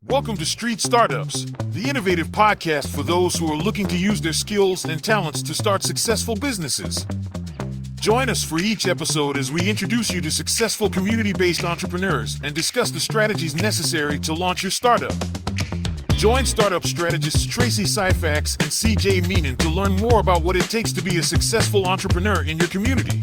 Welcome to Street Startups, the innovative podcast for those who are looking to use their skills and talents to start successful businesses. Join us for each episode as we introduce you to successful community-based entrepreneurs and discuss the strategies necessary to launch your startup. Join startup strategists Tracey and C.J. to learn more about what it takes to be a successful entrepreneur in your community.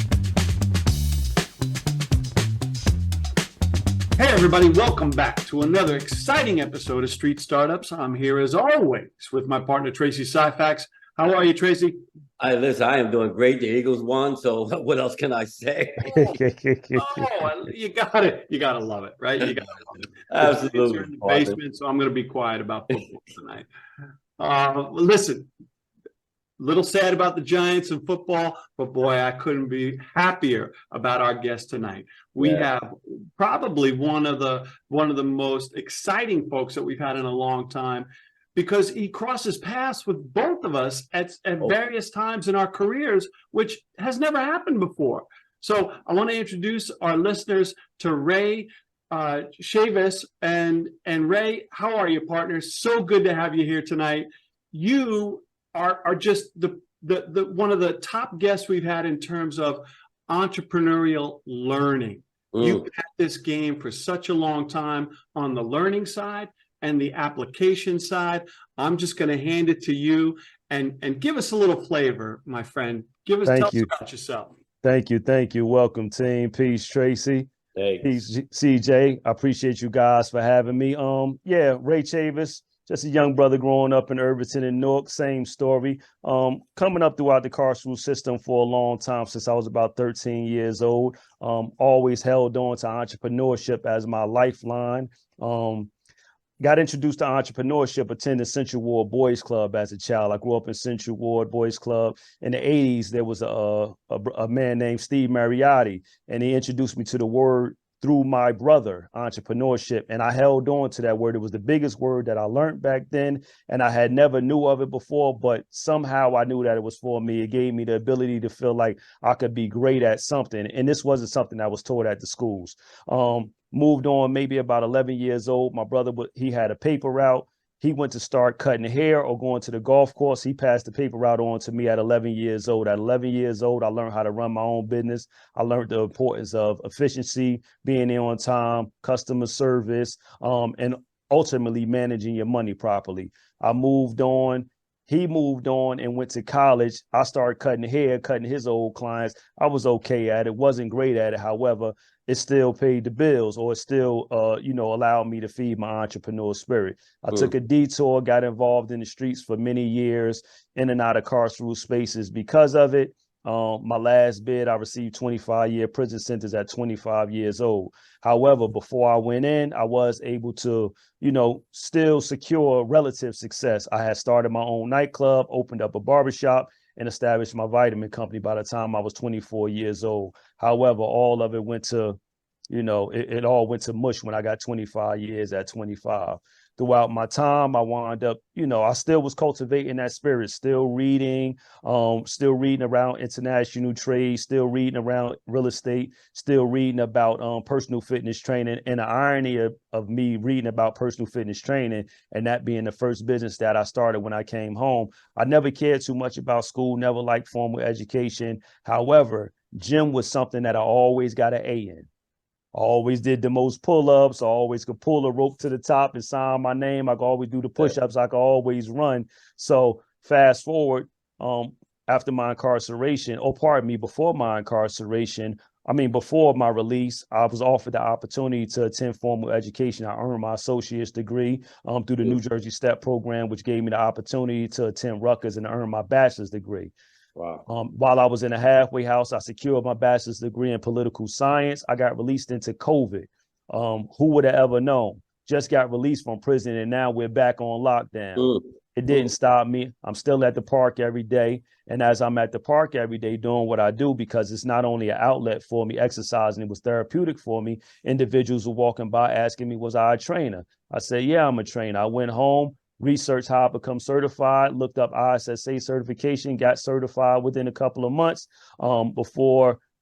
Hey everybody, welcome back to another exciting episode of Street Startups. I'm here as always with my partner Tracey. How are you, Tracey? I am doing great. The Eagles won, so what else can I say? You got it. You gotta love it, right? You gotta love it. Absolutely. You're in the basement, so I'm gonna be quiet about football tonight. Listen, a little sad about the Giants and football, but boy, I couldn't be happier about our guest tonight. We have probably one of the most exciting folks that we've had in a long time, because he crosses paths with both of us at various times in our careers, which has never happened before. So I want to introduce our listeners to Rey Chavis. And Rey, how are you, partner? So good to have you here tonight. You are just the one of the top guests we've had in terms of entrepreneurial learning. You've had this game for such a long time on the learning side and the application side. I'm just going to hand it to you and give us a little flavor, my friend. Tell us about yourself. Thank you. Welcome, team. Peace, Tracey. Thanks. Peace, CJ. I appreciate you guys for having me. Rey Chavis, just a young brother growing up in Irvington and Newark. Same story. Coming up throughout the carceral system for a long time, since I was about 13 years old. Always held on to entrepreneurship as my lifeline. Got introduced to entrepreneurship attending Central Ward Boys Club as a child. I grew up in Central Ward Boys Club. In the 80s, there was a man named Steve Mariotti, and he introduced me to the word through my brother, entrepreneurship. And I held on to that word. It was the biggest word that I learned back then, and I had never knew of it before, but somehow I knew that it was for me. It gave me the ability to feel like I could be great at something. And this wasn't something that was taught at the schools. Moved on maybe about 11 years old. My brother, he had a paper route. He went to start cutting hair or going to the golf course. He passed the paper route on to me at 11 years old. At 11 years old, I learned how to run my own business. I learned the importance of efficiency, being there on time, customer service, and ultimately managing your money properly. I moved on. He moved on and went to college. I started cutting hair, cutting his old clients. I was okay at it, wasn't great at it. However, it still paid the bills, or it still, allowed me to feed my entrepreneur spirit. I took a detour, got involved in the streets for many years, in and out of carceral spaces because of it. My last bid, I received 25-year prison sentence at 25 years old. However, before I went in, I was able to, still secure relative success. I had started my own nightclub, opened up a barbershop, and established my vitamin company by the time I was 24 years old. However, all of it went to, it all went to mush when I got 25 years at 25. Throughout my time, I wound up, I still was cultivating that spirit, still reading around international trade, still reading around real estate, still reading about personal fitness training. And the irony of me reading about personal fitness training and that being the first business that I started when I came home, I never cared too much about school, never liked formal education. However, gym was something that I always got an A in. Always did the most pull-ups. I always could pull a rope to the top and sign my name. I could always do the push-ups. I could always run. So fast forward, after my incarceration, before my incarceration, before my release, I was offered the opportunity to attend formal education. I earned my associate's degree through the New Jersey STEP program, which gave me the opportunity to attend Rutgers and earn my bachelor's degree. Wow. While I was in a halfway house, I secured my bachelor's degree in political science. I got released into COVID. Who would have ever known? Just got released from prison, and now we're back on lockdown. It didn't stop me. I'm still at the park every day. And as I'm at the park every day doing what I do, because it's not only an outlet for me, exercising, it was therapeutic for me. Individuals were walking by asking me, was I a trainer? I said, yeah, I'm a trainer. I went home, researched how I become certified, looked up ISSA certification, got certified within a couple of months.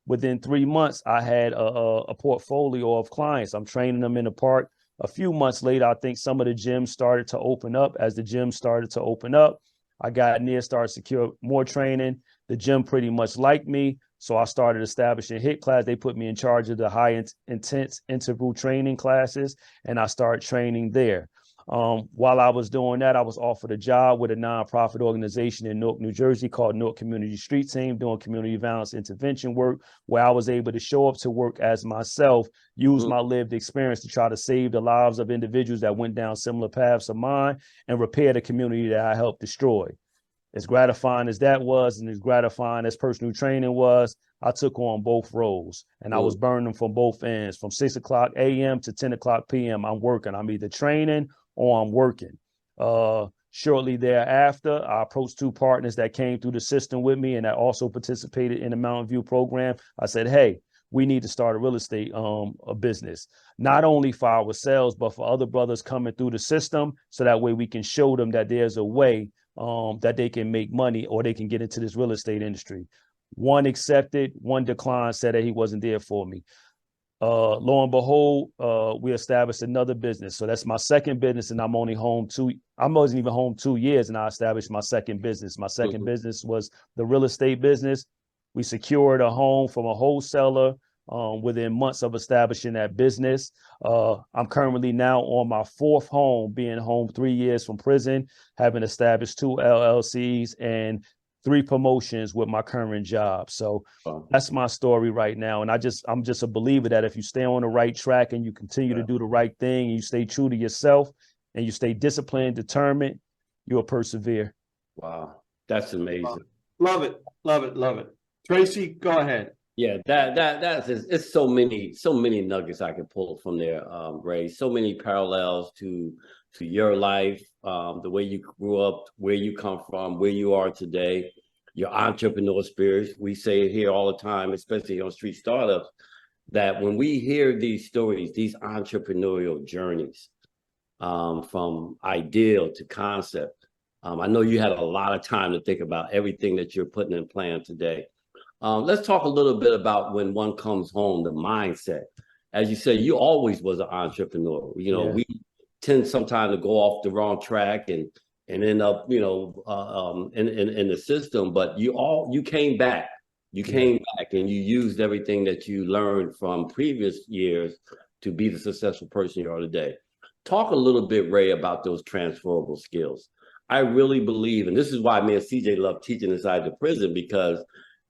Within 3 months, I had a portfolio of clients. I'm training them in the park, A few months later, I think some of the gyms started to open up. As the gym started to open up, I got near, started secure more training. The gym pretty much liked me. So I started establishing HIT class. They put me in charge of the intense interval training classes, and I started training there. While I was doing that, I was offered a job with a nonprofit organization in Newark, New Jersey called Newark Community Street Team, doing community violence intervention work, where I was able to show up to work as myself, use my lived experience to try to save the lives of individuals that went down similar paths of mine and repair the community that I helped destroy. As gratifying as that was, and as gratifying as personal training was, I took on both roles, and I was burning from both ends. From 6 o'clock a.m. to 10 o'clock p.m., I'm working. I'm either training or I'm working. Shortly thereafter, I approached two partners that came through the system with me and that also participated in the Mountain View program. I said, hey, we need to start a real estate a business, not only for ourselves, but for other brothers coming through the system, so that way we can show them that there's a way that they can make money or they can get into this real estate industry. One accepted, one declined, said that he wasn't there for me. Lo and behold, we established another business. So that's my second business, and I wasn't even home 2 years, and I established my second business. My second business was the real estate business. We secured a home from a wholesaler within months of establishing that business. I'm currently now on my fourth home, being home 3 years from prison, having established 2 LLCs and 3 promotions with my current job. So that's my story right now. And I'm just a believer that if you stay on the right track and you continue to do the right thing, and you stay true to yourself and you stay disciplined, determined, you'll persevere. Wow. That's amazing. Love it. Love it. Love it. Tracey, go ahead. Yeah, that's it's so many nuggets I can pull from there, Ray. So many parallels to your life, the way you grew up, where you come from, where you are today, your entrepreneur spirit. We say it here all the time, especially on Street Startups, that when we hear these stories, these entrepreneurial journeys, from ideal to concept, I know you had a lot of time to think about everything that you're putting in plan today. Let's talk a little bit about when one comes home, the mindset. As you said, you always was an entrepreneur. We tend sometimes to go off the wrong track and end up, in the system. But you came back. You came back and you used everything that you learned from previous years to be the successful person you are today. Talk a little bit, Ray, about those transferable skills. I really believe, and this is why me and CJ love teaching inside the prison, because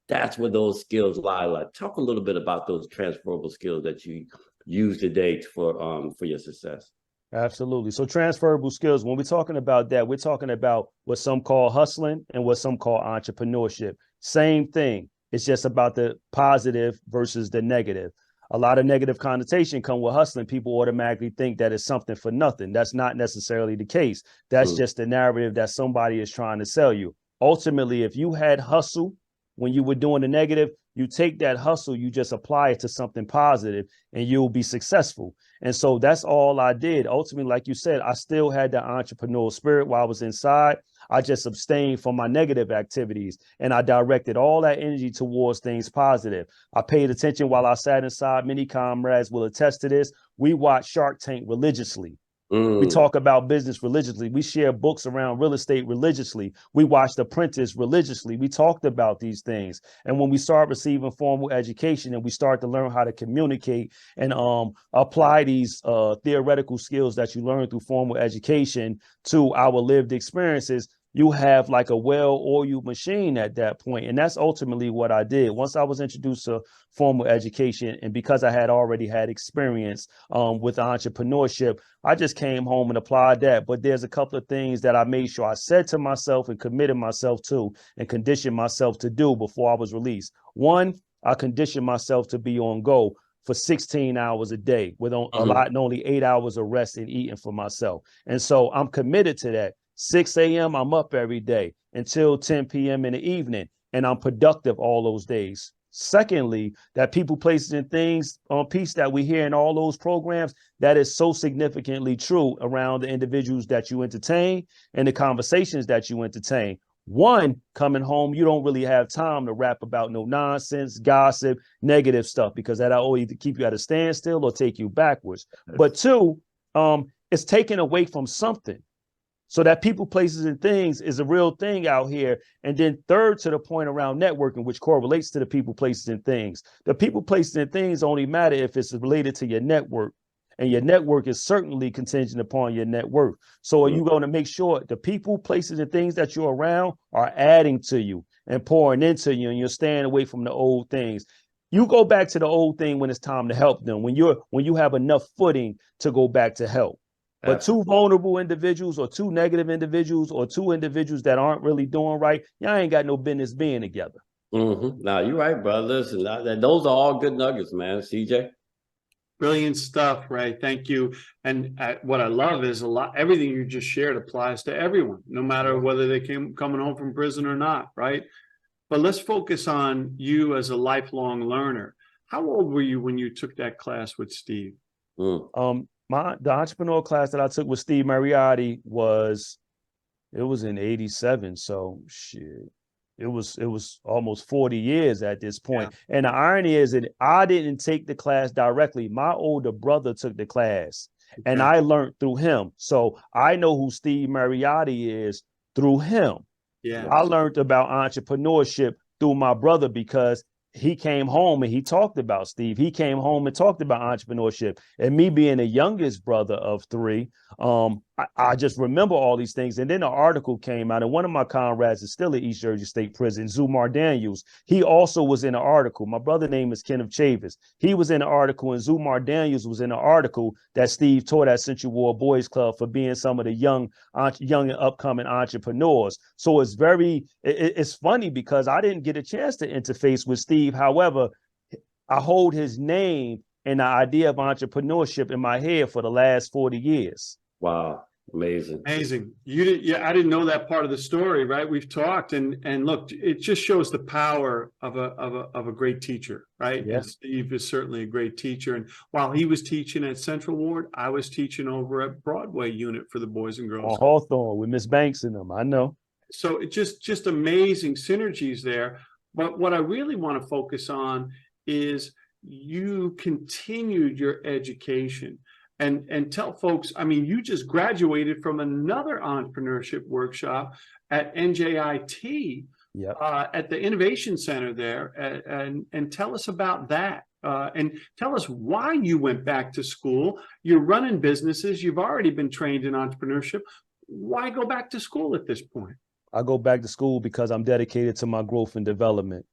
that's where those skills lie. Like, talk a little bit about those transferable skills that you use today for your success. Absolutely. So transferable skills, when we're talking about that, we're talking about what some call hustling and what some call entrepreneurship. Same thing. It's just about the positive versus the negative. A lot of negative connotation come with hustling. People automatically think that it's something for nothing. That's not necessarily the case. That's just the narrative that somebody is trying to sell you. Ultimately, if you had hustle when you were doing the negative, you take that hustle, you just apply it to something positive and you'll be successful. And so that's all I did. Ultimately, like you said, I still had the entrepreneurial spirit while I was inside. I just abstained from my negative activities and I directed all that energy towards things positive. I paid attention while I sat inside. Many comrades will attest to this. We watched Shark Tank religiously. We talk about business religiously. We share books around real estate religiously. We watched Apprentice religiously. We talked about these things. And when we start receiving formal education and we start to learn how to communicate and apply these theoretical skills that you learn through formal education to our lived experiences, you have like a well-oiled machine at that point. And that's ultimately what I did. Once I was introduced to formal education, and because I had already had experience with entrepreneurship, I just came home and applied that. But there's a couple of things that I made sure I said to myself and committed myself to and conditioned myself to do before I was released. One, I conditioned myself to be on go for 16 hours a day with a lot and only 8 hours of rest and eating for myself. And so I'm committed to that. 6 a.m. I'm up every day until 10 p.m. in the evening, and I'm productive all those days. Secondly, that people, places, and things piece that we hear in all those programs, that is so significantly true around the individuals that you entertain and the conversations that you entertain. One, coming home, you don't really have time to rap about no nonsense, gossip, negative stuff, because that'll either keep you at a standstill or take you backwards. But two, it's taken away from something. So that people, places, and things is a real thing out here. And then third, to the point around networking, which correlates to the people, places, and things. The people, places, and things only matter if it's related to your network. And your network is certainly contingent upon your net worth. So are you going to make sure the people, places, and things that you're around are adding to you and pouring into you, and you're staying away from the old things? You go back to the old thing when it's time to help them, when you have enough footing to go back to help. But two vulnerable individuals, or two negative individuals, or two individuals that aren't really doing right, y'all ain't got no business being together. No, you're right, brother. Listen, those are all good nuggets, man. CJ. Brilliant stuff, Ray. Thank you. And what I love is everything you just shared applies to everyone, no matter whether they coming home from prison or not, right? But let's focus on you as a lifelong learner. How old were you when you took that class with Steve? The entrepreneur class that I took with Steve Mariotti was in 87. So shit, it was almost 40 years at this point. Yeah. And the irony is that I didn't take the class directly. My older brother took the class, and I learned through him. So I know who Steve Mariotti is through him. Yeah, I learned about entrepreneurship through my brother because he came home and he talked about Steve. He came home and talked about entrepreneurship. And me being the youngest brother of three, I just remember all these things. And then an article came out, and one of my comrades is still at East Jersey State Prison, Zumar Daniels. He also was in an article. My brother's name is Kenneth Chavis. He was in an article, and Zumar Daniels was in an article that Steve taught at Central Ward Boys Club for being some of the young and upcoming entrepreneurs. So it's funny because I didn't get a chance to interface with Steve. However, I hold his name and the idea of entrepreneurship in my head for the last 40 years. Wow. Amazing. Amazing. I didn't know that part of the story, right? We've talked and look, it just shows the power of a great teacher, right? Yeah. And Steve is certainly a great teacher. And while he was teaching at Central Ward, I was teaching over at Broadway unit for the Boys and Girls. On Hawthorne with Miss Banks and them. I know. So it's just amazing synergies there. But what I really want to focus on is you continued your education and tell folks, I mean, you just graduated from another entrepreneurship workshop at NJIT at the Innovation Center there. And tell us about that. And tell us why you went back to school. You're running businesses. You've already been trained in entrepreneurship. Why go back to school at this point? I go back to school because I'm dedicated to my growth and development.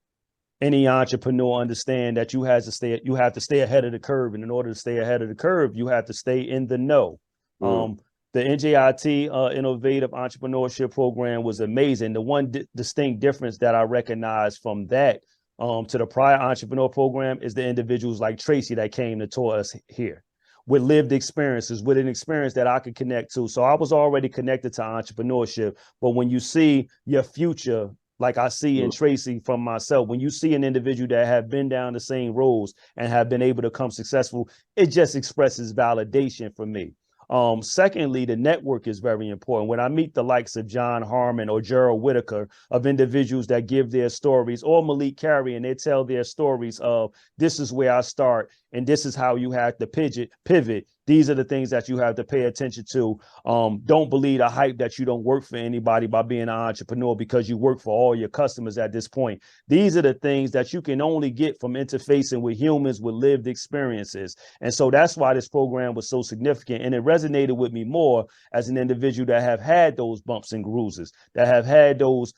Any entrepreneur understand that you have to stay ahead of the curve. And in order to stay ahead of the curve, you have to stay in the know. The NJIT Innovative Entrepreneurship Program was amazing. The one distinct difference that I recognize from that to the prior entrepreneur program is the individuals like Tracey that came to tour us here with lived experiences, with an experience that I could connect to. So I was already connected to entrepreneurship. But when you see your future, like I see in Tracey from myself, when you see an individual that have been down the same roads and have been able to come successful, it just expresses validation for me. Secondly, the network is very important. When I meet the likes of John Harmon or Gerald Whitaker, of individuals that give their stories, or Malik Carey, and they tell their stories of this is where I start and this is how you have to pivot. These are the things that you have to pay attention to. Don't believe the hype that you don't work for anybody by being an entrepreneur because you work for all your customers at this point. These are the things that you can only get from interfacing with humans with lived experiences. And so that's why this program was so significant. And it resonated with me more as an individual that have had those bumps and bruises, that have had those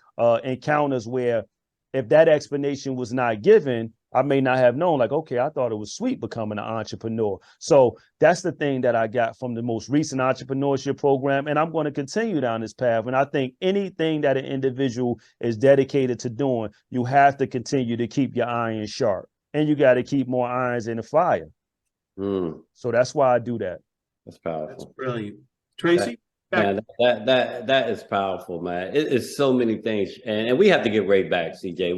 encounters where if that explanation was not given, I may not have known, like, okay, I thought it was sweet becoming an entrepreneur. So that's the thing that I got from the most recent entrepreneurship program. And I'm going to continue down this path. And I think anything that an individual is dedicated to doing, you have to continue to keep your iron sharp, and you got to keep more irons in the fire. So that's why I do that. That's powerful. That's brilliant. Tracey? Man, that is powerful, man. It is so many things, and we have to get Ray back, CJ.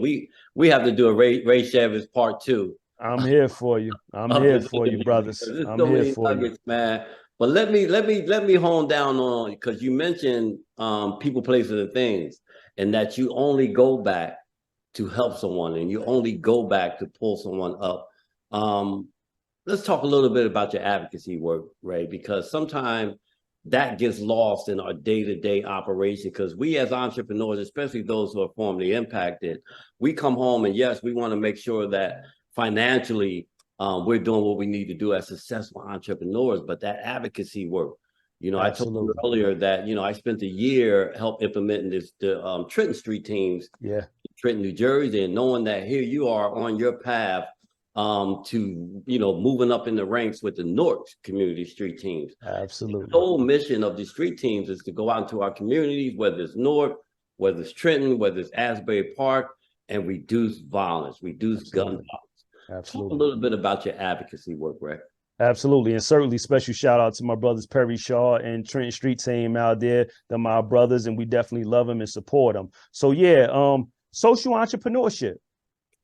We have to do a Ray Chavis part 2. I'm here for you. I'm here for you, brothers. I'm so here for you, man. But let me hone down on, because you mentioned people, places, and things, and that you only go back to help someone, and you only go back to pull someone up. let's talk a little bit about your advocacy work, Ray, because sometimes that gets lost in our day-to-day operation, because we as entrepreneurs, especially those who are formerly impacted, we come home and yes, we want to make sure that financially we're doing what we need to do as successful entrepreneurs, but that advocacy work, I told you earlier that, I spent a year help implementing the Trenton Street teams, Trenton, New Jersey, and knowing that here you are on your path to, moving up in the ranks with the Newark community street teams. Absolutely. The whole mission of the street teams is to go out into our communities, whether it's Newark, whether it's Trenton, whether it's Asbury Park, and reduce violence, reduce gun violence. Absolutely. Talk a little bit about your advocacy work, Ray. Absolutely. And certainly special shout out to my brothers Perry Shaw and Trenton Street team out there. They're my brothers, and we definitely love them and support them. So social entrepreneurship.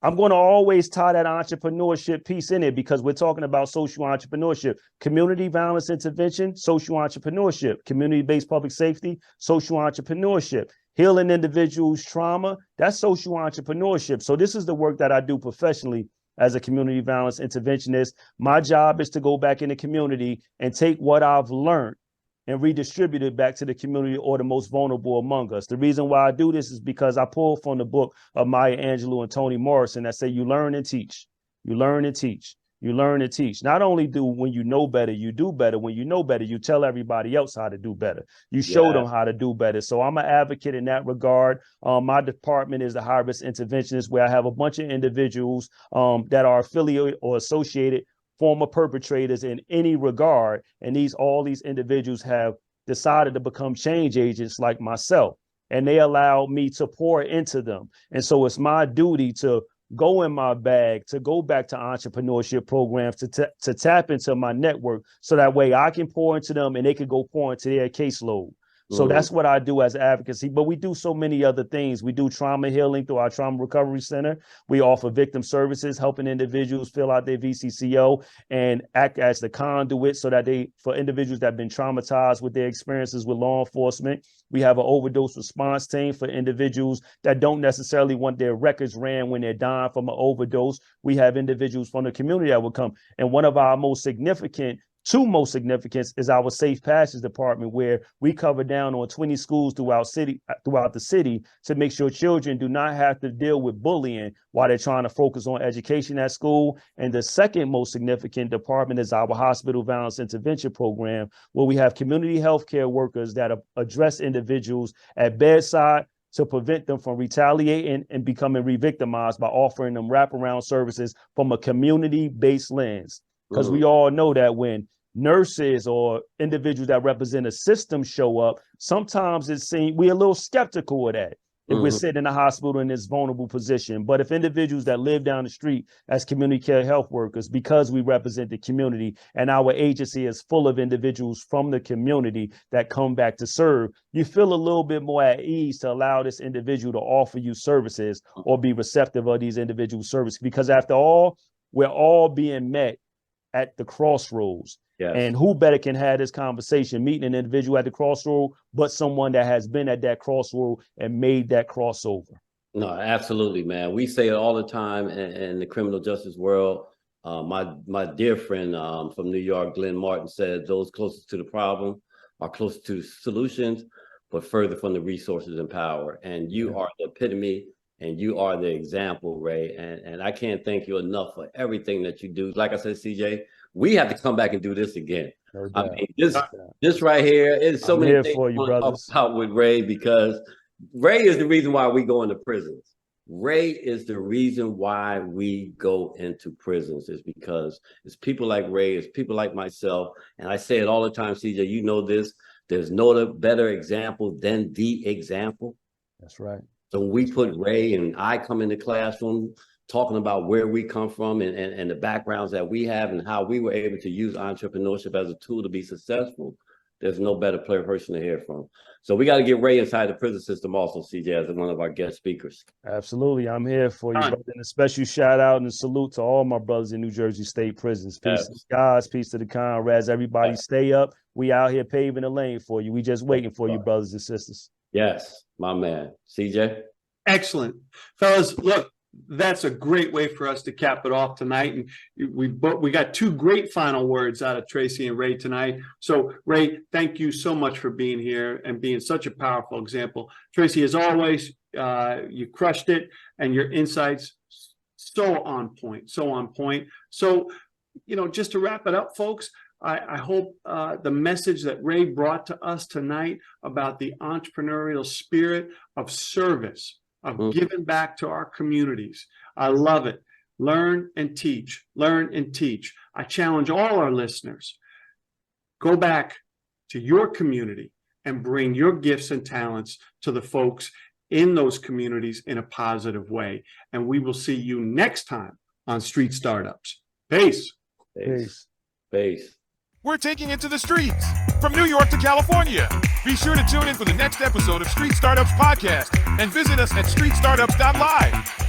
I'm going to always tie that entrepreneurship piece in it, because we're talking about social entrepreneurship, community violence intervention, social entrepreneurship, community-based public safety, social entrepreneurship, healing individuals' trauma, that's social entrepreneurship. So this is the work that I do professionally as a community violence interventionist. My job is to go back in the community and take what I've learned and redistribute it back to the community or the most vulnerable among us. The reason why I do this is because I pull from the book of Maya Angelou and Toni Morrison that say you learn and teach, you learn and teach, you learn and teach. Not only do when you know better, you do better. When you know better, you tell everybody else how to do better. You show them how to do better. So I'm an advocate in that regard. My department is the high risk interventionist, where I have a bunch of individuals that are affiliated or associated former perpetrators in any regard. And all these individuals have decided to become change agents like myself, and they allow me to pour into them. And so it's my duty to go in my bag, to go back to entrepreneurship programs, to tap into my network, so that way I can pour into them and they can go pour into their caseload. So that's what I do as advocacy. But we do so many other things. We do trauma healing through our trauma recovery center. We offer victim services, helping individuals fill out their VCCO and act as the conduit so that for individuals that have been traumatized with their experiences with law enforcement. We have an overdose response team for individuals that don't necessarily want their records ran when they're dying from an overdose. We have individuals from the community that will come. And one of our two most significant is our Safe Passage department, where we cover down on 20 schools throughout the city to make sure children do not have to deal with bullying while they're trying to focus on education at school. And the second most significant department is our hospital violence intervention program, where we have community healthcare workers that address individuals at bedside to prevent them from retaliating and becoming re-victimized by offering them wraparound services from a community-based lens. Because we all know that when nurses or individuals that represent a system show up, sometimes we're a little skeptical of that if we're sitting in a hospital in this vulnerable position. But if individuals that live down the street as community care health workers, because we represent the community and our agency is full of individuals from the community that come back to serve, you feel a little bit more at ease to allow this individual to offer you services or be receptive of these individual services. Because after all, we're all being met at the crossroads. Yes. And who better can have this conversation, meeting an individual at the crossroad, but someone that has been at that crossroad and made that crossover. No, absolutely, man. We say it all the time in the criminal justice world. My dear friend from New York, Glenn Martin, said those closest to the problem are closest to the solutions, but further from the resources and power. And you are the epitome, and you are the example, Ray. And I can't thank you enough for everything that you do. Like I said, CJ, we have to come back and do this again. I mean, this right here is so many things for you, brothers. I talk with Ray, because Ray is the reason why we go into prisons. Ray is the reason why we go into prisons, is because it's people like Ray, it's people like myself. And I say it all the time, CJ, you know this, there's no better example than the example. That's right. So when we put Ray and I come in the classroom talking about where we come from and the backgrounds that we have and how we were able to use entrepreneurship as a tool to be successful, there's no better person to hear from. So we got to get Ray inside the prison system also, CJ, as one of our guest speakers. Absolutely. I'm here for you, brother. And a special shout out and salute to all my brothers in New Jersey State prisons. Peace to the guys, peace to the comrades. Everybody stay up. We out here paving the lane for you. We just waiting for you, brothers and sisters. Yes, my man. CJ? Excellent. Fellas, look, that's a great way for us to cap it off tonight. And we got two great final words out of Tracey and Rey tonight. So Rey, thank you so much for being here and being such a powerful example. Tracey, as always, you crushed it, and your insights so on point, so on point. So, just to wrap it up, folks, I hope the message that Rey brought to us tonight about the entrepreneurial spirit of service, of giving back to our communities. I love it. Learn and teach. Learn and teach. I challenge all our listeners, go back to your community and bring your gifts and talents to the folks in those communities in a positive way. And we will see you next time on Street Startups. Peace. Peace. Peace. We're taking it to the streets, from New York to California. Be sure to tune in for the next episode of Street Startups Podcast and visit us at streetstartups.live.